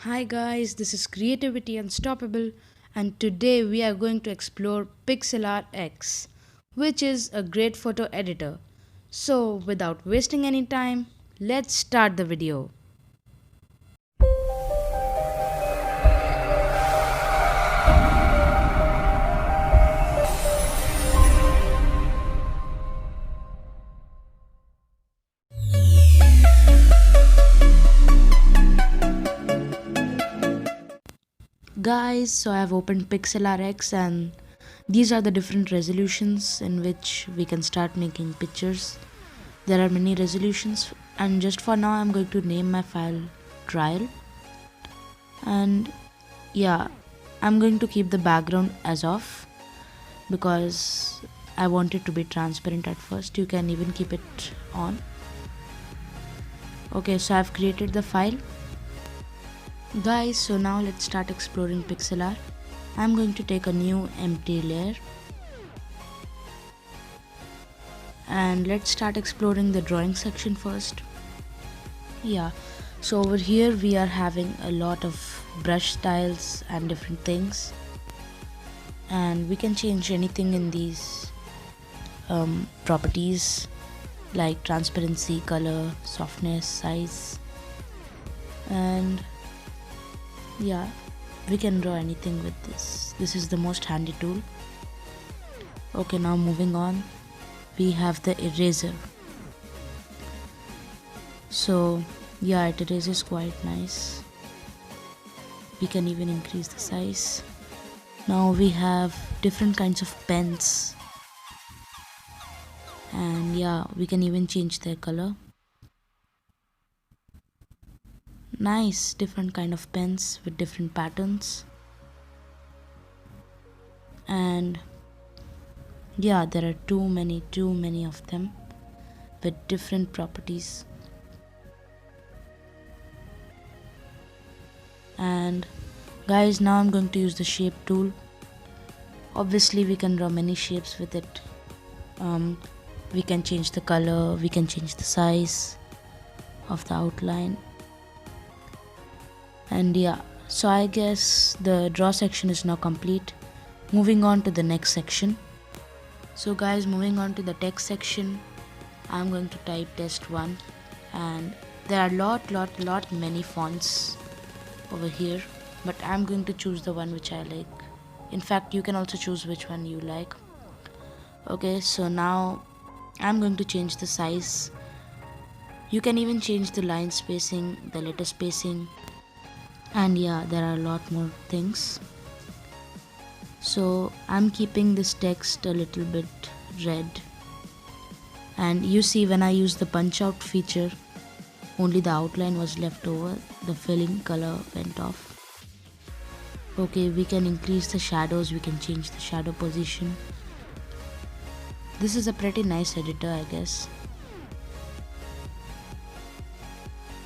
Hi guys, this is Creativity Unstoppable, and today we are going to explore Pixlr X, which is a great photo editor. So, without wasting any time, let's start the video. Guys, so I have opened Pixlr X, and these are the different resolutions in which we can start making pictures. There are many resolutions, and just for now, I'm going to name my file trial. And yeah, I'm going to keep the background as off because I want it to be transparent at first. You can even keep it on. Okay, so I've created the file. Guys, so now let's start exploring Pixlr. I'm going to take a new empty layer and let's start exploring the drawing section first. Yeah, so over here we are having a lot of brush styles and different things, and we can change anything in these properties like transparency, color, softness, size, and yeah, we can draw anything with this. This is the most handy tool. Okay, now moving on, we have the eraser. So yeah, it erases quite nice. We can even increase the size. Now we have different kinds of pens, and yeah, we can even change their color. Nice, different kind of pens with different patterns. And yeah, there are too many of them with different properties. And guys, now I'm going to use the shape tool. Obviously we can draw many shapes with it. We can change the color, we can change the size of the outline. And yeah, so I guess the draw section is now complete. Moving on to the next section. So guys, moving on to the text section, I'm going to type test1, and there are lot many fonts over here, but I'm going to choose the one which I like. In fact, you can also choose which one you like. Okay, so now I'm going to change the size. You can even change the line spacing, the letter spacing, and yeah, there are a lot more things. So I'm keeping this text a little bit red, and you see when I use the punch out feature, only the outline was left over, the filling color went off. Okay, we can increase the shadows, we can change the shadow position. This is a pretty nice editor, I guess.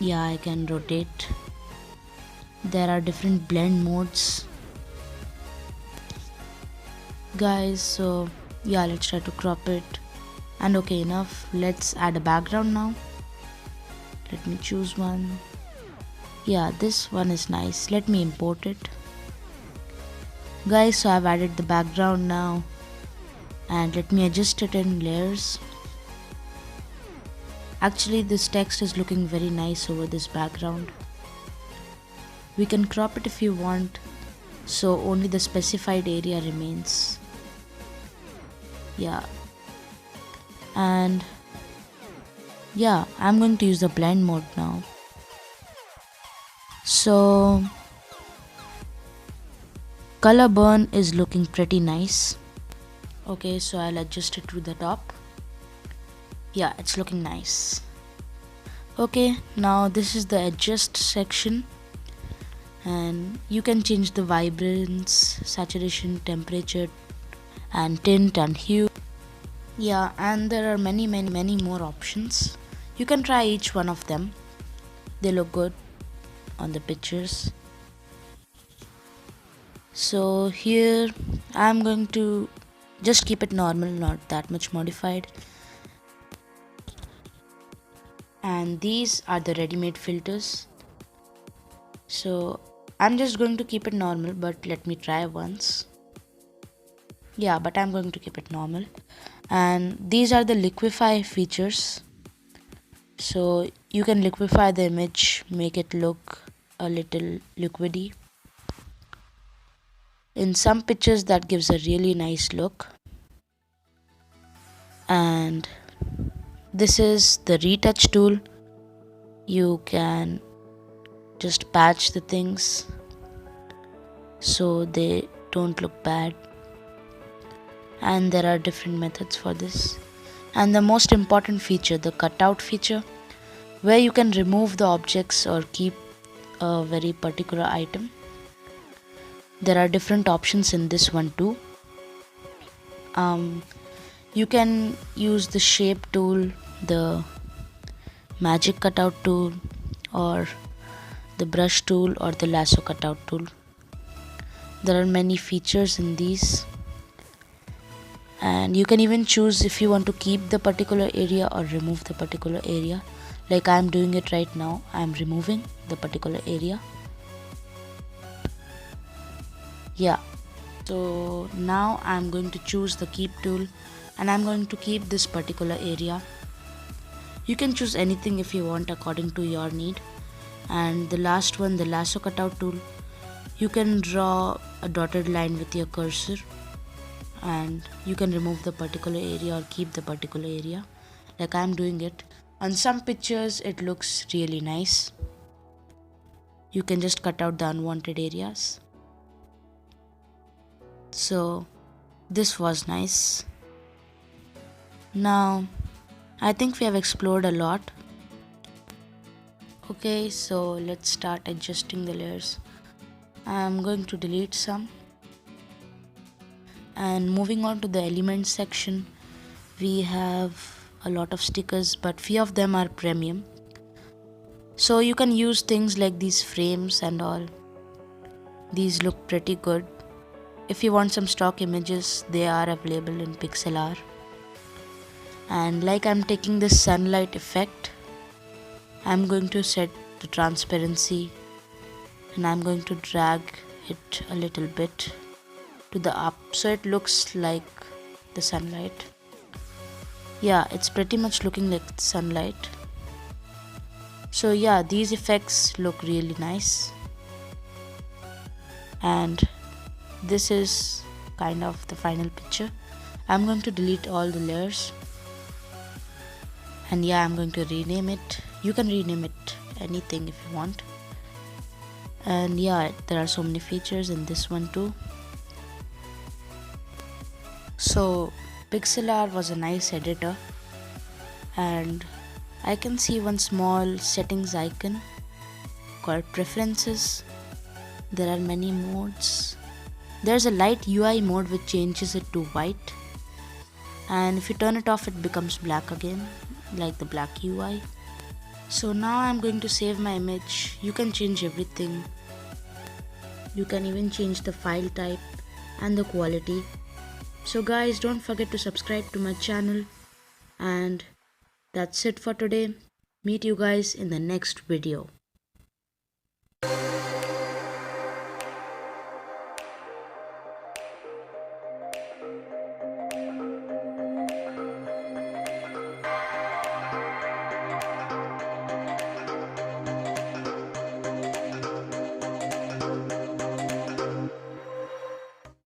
Yeah, I can rotate. There are different blend modes. Guys, so yeah, let's try to crop it. And okay, enough. Let's add a background now. Let me choose one. Yeah, this one is nice. Let me import it. Guys, so I've added the background now, and let me adjust it in layers. Actually, this text is looking very nice over this background. We can crop it if you want, so only the specified area remains. Yeah, and yeah, I'm going to use the blend mode now. So color burn is looking pretty nice. Okay, so I'll adjust it to the top. Yeah, it's looking nice. Okay, now this is the adjust section, and you can change the vibrance, saturation, temperature, and tint and hue. Yeah, and there are many more options. You can try each one of them. They look good on the pictures. So here I'm going to just keep it normal, not that much modified. And these are the ready-made filters. So I'm just going to keep it normal, but let me try once. Yeah, but I'm going to keep it normal. And these are the liquify features. So you can liquify the image, make it look a little liquidy. In some pictures that gives a really nice look. And this is the retouch tool. You can just patch the things so they don't look bad. And there are different methods for this. And the most important feature, the cutout feature, where you can remove the objects or keep a very particular item. There are different options in this one too. You can use the shape tool, the magic cutout tool, or the brush tool, or the lasso cutout tool. There are many features in these, and you can even choose if you want to keep the particular area or remove the particular area. Like I'm doing it right now, I'm removing the particular area. Yeah, so now I'm going to choose the keep tool and I'm going to keep this particular area. You can choose anything if you want according to your need. And the last one, the lasso cutout tool, you can draw a dotted line with your cursor and you can remove the particular area or keep the particular area, like I'm doing it. On some pictures it looks really nice. You can just cut out the unwanted areas. So this was nice. Now I think we have explored a lot. Okay, so let's start adjusting the layers. I'm going to delete some. And moving on to the elements section, we have a lot of stickers, but few of them are premium. So you can use things like these frames and all. These look pretty good. If you want some stock images, they are available in Pixlr. And like I'm taking this sunlight effect, I'm going to set the transparency and I'm going to drag it a little bit to the up so it looks like the sunlight. Yeah, it's pretty much looking like sunlight. So yeah, these effects look really nice. And this is kind of the final picture. I'm going to delete all the layers. And yeah, I'm going to rename it. You can rename it anything if you want. And yeah, there are so many features in this one too. So Pixlr was a nice editor, and I can see one small settings icon called preferences. There are many modes. There's a light UI mode which changes it to white, and if you turn it off it becomes black again, like the black UI. So now I'm going to save my image. You can change everything. You can even change the file type and the quality. So guys, don't forget to subscribe to my channel, and that's it for today. Meet you guys in the next video.